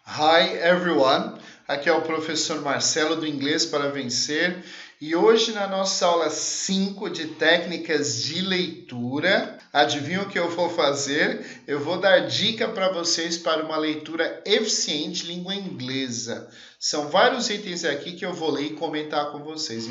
Hi everyone, aqui é o professor Marcelo do Inglês para Vencer e hoje na nossa aula 5 de técnicas de leitura, adivinha o que eu vou fazer? Eu vou dar dica para vocês para uma leitura eficiente em língua inglesa. São vários itens aqui que eu vou ler e comentar com vocês,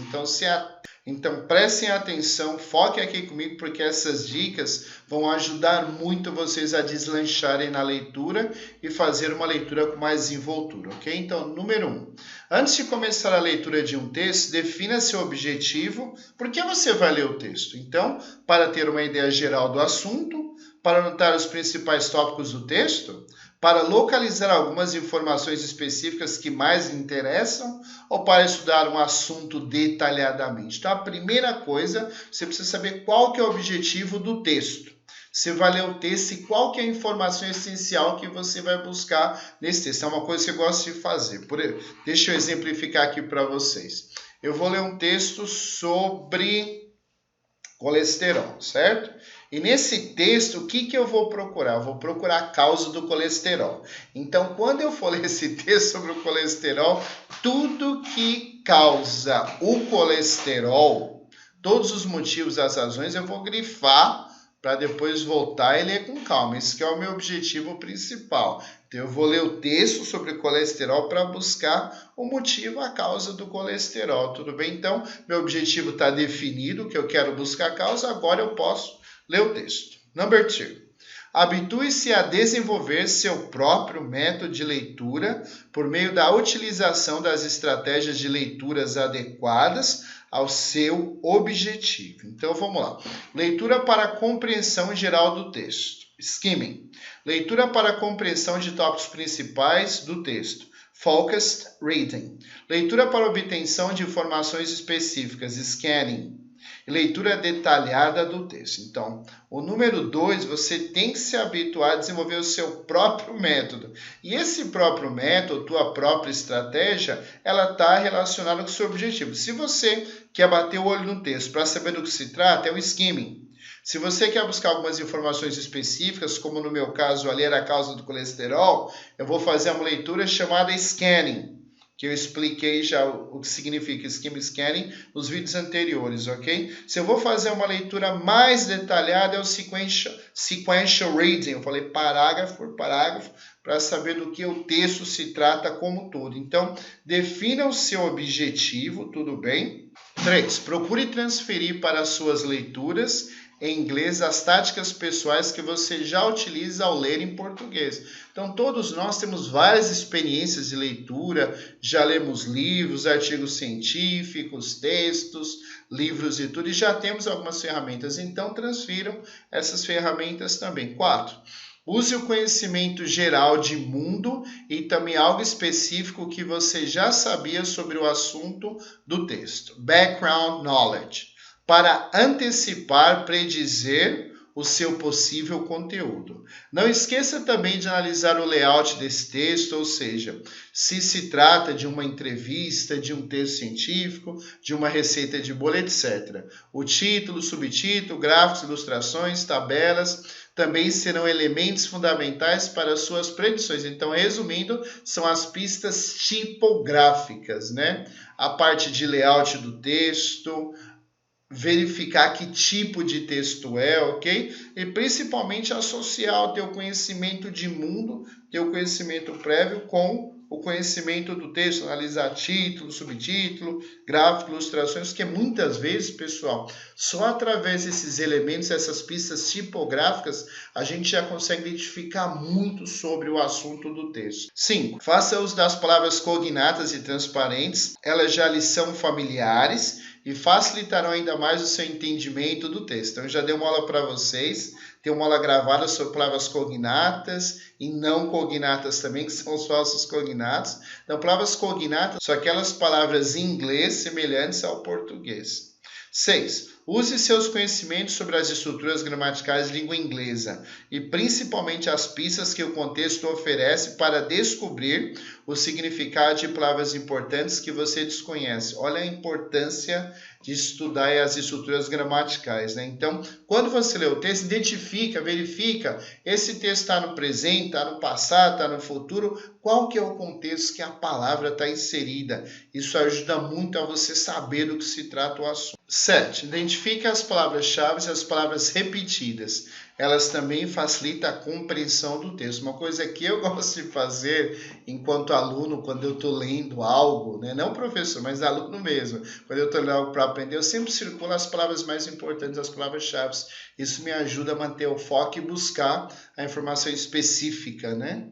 então prestem atenção, foquem aqui comigo porque essas dicas vão ajudar muito vocês a deslancharem na leitura e fazer uma leitura com mais desenvoltura, ok? Então, número 1. Antes de começar a leitura de um texto, defina seu objetivo. Por que você vai ler o texto? Então, para ter uma ideia geral do assunto, para anotar os principais tópicos do texto, para localizar algumas informações específicas que mais lhe interessam ou para estudar um assunto detalhadamente. Então, a primeira coisa, você precisa saber qual que é o objetivo do texto. Você vai ler o texto e qual que é a informação essencial que você vai buscar nesse texto. É uma coisa que eu gosto de fazer. Deixa eu exemplificar aqui para vocês. Eu vou ler um texto sobre colesterol, certo? E nesse texto, o que eu vou procurar? Eu vou procurar a causa do colesterol. Então, quando eu for ler esse texto sobre o colesterol, tudo que causa o colesterol, todos os motivos, as razões, eu vou grifar para depois voltar e ler com calma. Esse que é o meu objetivo principal. Então, eu vou ler o texto sobre colesterol para buscar o motivo, a causa do colesterol. Tudo bem? Então, meu objetivo está definido, que eu quero buscar a causa, agora eu posso ler o texto. Number 2. Habitue-se a desenvolver seu próprio método de leitura por meio da utilização das estratégias de leituras adequadas ao seu objetivo. Então, vamos lá. Leitura para a compreensão geral do texto. Skimming. Leitura para a compreensão de tópicos principais do texto. Focused reading. Leitura para obtenção de informações específicas. Scanning. Leitura detalhada do texto. Então, o número 2, você tem que se habituar a desenvolver o seu próprio método. E esse próprio método, tua própria estratégia, ela está relacionada com o seu objetivo. Se você quer bater o olho no texto para saber do que se trata, é o skimming. Se você quer buscar algumas informações específicas, como no meu caso ali era a causa do colesterol, eu vou fazer uma leitura chamada scanning, que eu expliquei já o que significa scanning nos vídeos anteriores, ok? Se eu vou fazer uma leitura mais detalhada, é o sequential reading. Eu falei parágrafo por parágrafo, para saber do que o texto se trata como todo. Então, defina o seu objetivo, tudo bem? 3. Procure transferir para as suas leituras em inglês as táticas pessoais que você já utiliza ao ler em português. Então, todos nós temos várias experiências de leitura, já lemos livros, artigos científicos, textos, livros e tudo, e já temos algumas ferramentas. Então, transfiram essas ferramentas também. 4. Use o conhecimento geral de mundo e também algo específico que você já sabia sobre o assunto do texto. Background knowledge. Para antecipar, predizer o seu possível conteúdo. Não esqueça também de analisar o layout desse texto, ou seja, se trata de uma entrevista, de um texto científico, de uma receita de bolo, etc. O título, subtítulo, gráficos, ilustrações, tabelas também serão elementos fundamentais para suas predições. Então, resumindo, são as pistas tipográficas, né? A parte de layout do texto, verificar que tipo de texto é, ok? E principalmente associar o teu conhecimento de mundo, teu conhecimento prévio com o conhecimento do texto, analisar título, subtítulo, gráfico, ilustrações, que muitas vezes, pessoal, só através desses elementos, essas pistas tipográficas, a gente já consegue identificar muito sobre o assunto do texto. 5. Faça uso das palavras cognatas e transparentes, elas já lhe são familiares e facilitarão ainda mais o seu entendimento do texto. Então, eu já dei uma aula para vocês, tem uma aula gravada sobre palavras cognatas e não cognatas também, que são os falsos cognatos. Então, palavras cognatas são aquelas palavras em inglês semelhantes ao português. 6. Use seus conhecimentos sobre as estruturas gramaticais de língua inglesa e principalmente as pistas que o contexto oferece para descobrir o significado de palavras importantes que você desconhece. Olha a importância de estudar as estruturas gramaticais, né? Então, quando você lê o texto, identifica, verifica, esse texto está no presente, está no passado, está no futuro, qual que é o contexto que a palavra está inserida. Isso ajuda muito a você saber do que se trata o assunto. 7. Identifique as palavras-chave e as palavras repetidas. Elas também facilitam a compreensão do texto. Uma coisa que eu gosto de fazer enquanto aluno, quando eu estou lendo algo, né? Não professor, mas aluno mesmo. Quando eu estou lendo algo para aprender, eu sempre circulo as palavras mais importantes, as palavras-chave. Isso me ajuda a manter o foco e buscar a informação específica, né?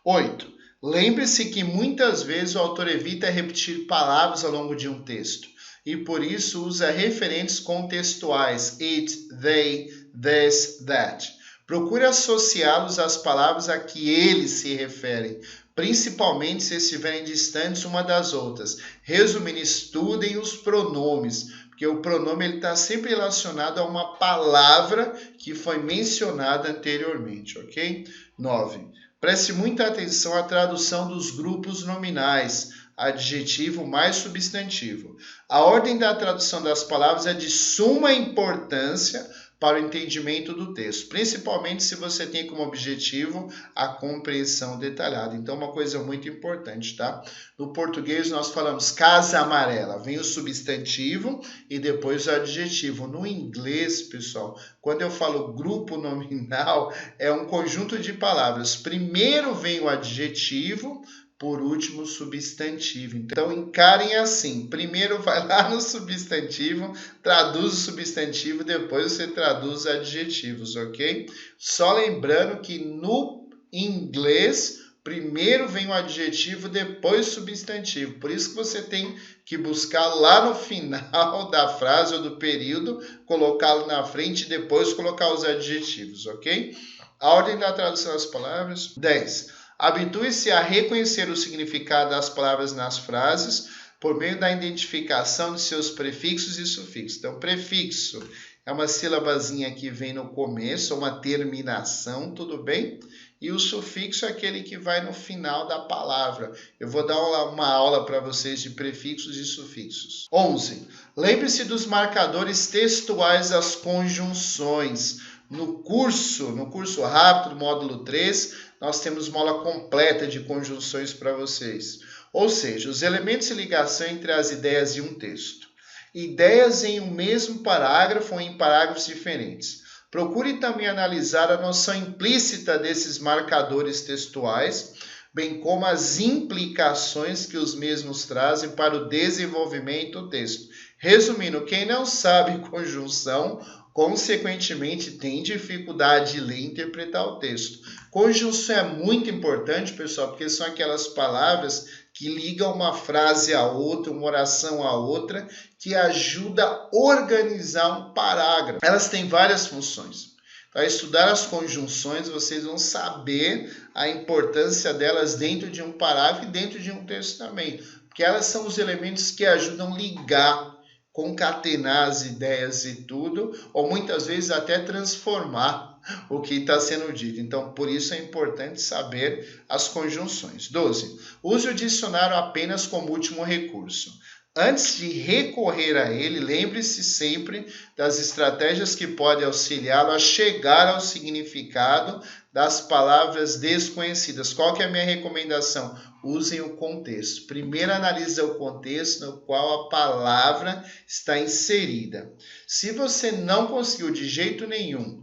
8. Lembre-se que muitas vezes o autor evita repetir palavras ao longo de um texto e por isso usa referentes contextuais, it, they, this, that. Procure associá-los às palavras a que eles se referem, principalmente se estiverem distantes uma das outras. Resumindo, estudem os pronomes, porque o pronome está sempre relacionado a uma palavra que foi mencionada anteriormente, ok? 9. Preste muita atenção à tradução dos grupos nominais, adjetivo mais substantivo. A ordem da tradução das palavras é de suma importância para o entendimento do texto, principalmente se você tem como objetivo a compreensão detalhada. Então, uma coisa muito importante, tá? No português, nós falamos casa amarela, vem o substantivo e depois o adjetivo. No inglês, pessoal, quando eu falo grupo nominal, é um conjunto de palavras. Primeiro vem o adjetivo, por último, substantivo. Então, encarem assim. Primeiro vai lá no substantivo, traduz o substantivo, depois você traduz os adjetivos, ok? Só lembrando que no inglês, primeiro vem o adjetivo, depois o substantivo. Por isso que você tem que buscar lá no final da frase ou do período, colocá-lo na frente e depois colocar os adjetivos, ok? A ordem da tradução das palavras. 10. Habitue-se a reconhecer o significado das palavras nas frases por meio da identificação de seus prefixos e sufixos. Então, prefixo é uma sílabazinha que vem no começo, uma terminação, tudo bem? E o sufixo é aquele que vai no final da palavra. Eu vou dar uma aula para vocês de prefixos e sufixos. 11. Lembre-se dos marcadores textuais das conjunções. No curso rápido, módulo 3, nós temos uma aula completa de conjunções para vocês. Ou seja, os elementos de ligação entre as ideias de um texto. Ideias em um mesmo parágrafo ou em parágrafos diferentes. Procure também analisar a noção implícita desses marcadores textuais, bem como as implicações que os mesmos trazem para o desenvolvimento do texto. Resumindo, quem não sabe conjunção, consequentemente, tem dificuldade de ler e interpretar o texto. Conjunção é muito importante, pessoal, porque são aquelas palavras que ligam uma frase a outra, uma oração a outra, que ajuda a organizar um parágrafo. Elas têm várias funções. Para estudar as conjunções, vocês vão saber a importância delas dentro de um parágrafo e dentro de um texto também, porque elas são os elementos que ajudam a ligar, concatenar as ideias e tudo, ou muitas vezes até transformar o que está sendo dito. Então, por isso é importante saber as conjunções. 12. Use o dicionário apenas como último recurso. Antes de recorrer a ele, lembre-se sempre das estratégias que podem auxiliá-lo a chegar ao significado das palavras desconhecidas. Qual que é a minha recomendação? Usem o contexto. Primeiro analise o contexto no qual a palavra está inserida. Se você não conseguiu de jeito nenhum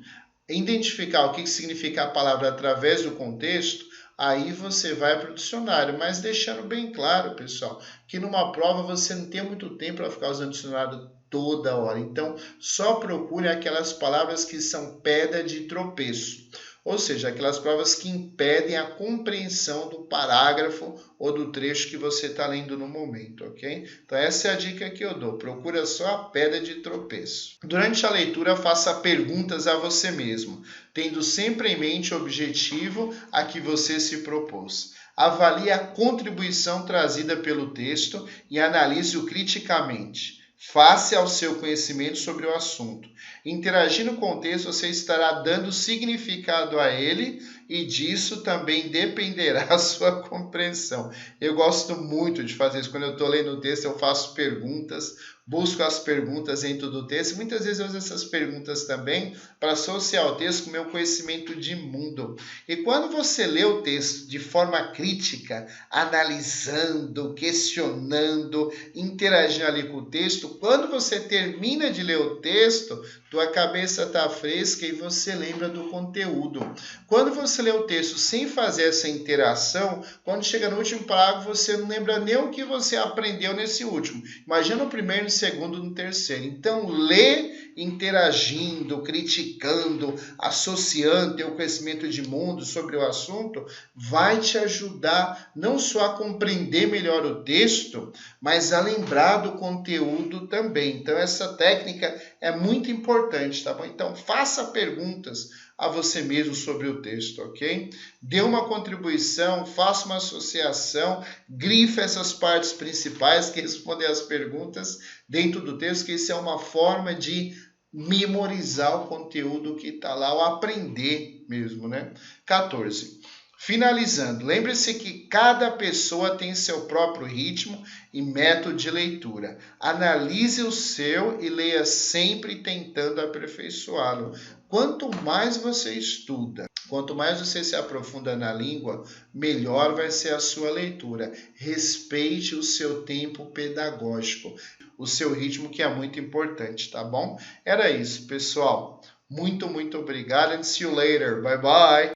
identificar o que significa a palavra através do contexto, aí você vai para o dicionário, mas deixando bem claro, pessoal, que numa prova você não tem muito tempo para ficar usando o dicionário toda hora. Então, só procure aquelas palavras que são pedra de tropeço. Ou seja, aquelas palavras que impedem a compreensão do parágrafo ou do trecho que você está lendo no momento, ok? Então, essa é a dica que eu dou. Procura só a pedra de tropeço. Durante a leitura, faça perguntas a você mesmo, tendo sempre em mente o objetivo a que você se propôs. Avalie a contribuição trazida pelo texto e analise-o criticamente. face ao seu conhecimento sobre o assunto. Interagindo com o texto, você estará dando significado a ele e disso também dependerá a sua compreensão. Eu gosto muito de fazer isso. Quando eu estou lendo o texto, eu faço perguntas, busco as perguntas dentro do texto. Muitas vezes eu uso essas perguntas também para associar o texto com o meu conhecimento de mundo. E quando você lê o texto de forma crítica, analisando, questionando, interagindo ali com o texto, quando você termina de ler o texto, tua cabeça está fresca e você lembra do conteúdo. Quando você lê o texto sem fazer essa interação, quando chega no último parágrafo, você não lembra nem o que você aprendeu nesse último. Imagina o primeiro, o segundo, no terceiro. Então, lê interagindo, criticando, associando teu conhecimento de mundo sobre o assunto, vai te ajudar não só a compreender melhor o texto, mas a lembrar do conteúdo também. Então, essa técnica é muito importante, tá bom? Então, faça perguntas a você mesmo sobre o texto, ok? Dê uma contribuição, faça uma associação, grife essas partes principais que respondem às perguntas dentro do texto, que isso é uma forma de memorizar o conteúdo que está lá, ou aprender mesmo, né? 14. Finalizando, lembre-se que cada pessoa tem seu próprio ritmo e método de leitura. Analise o seu e leia sempre tentando aperfeiçoá-lo. Quanto mais você estuda, quanto mais você se aprofunda na língua, melhor vai ser a sua leitura. Respeite o seu tempo pedagógico, o seu ritmo, que é muito importante, tá bom? Era isso, pessoal. Muito obrigado and see you later. Bye, bye.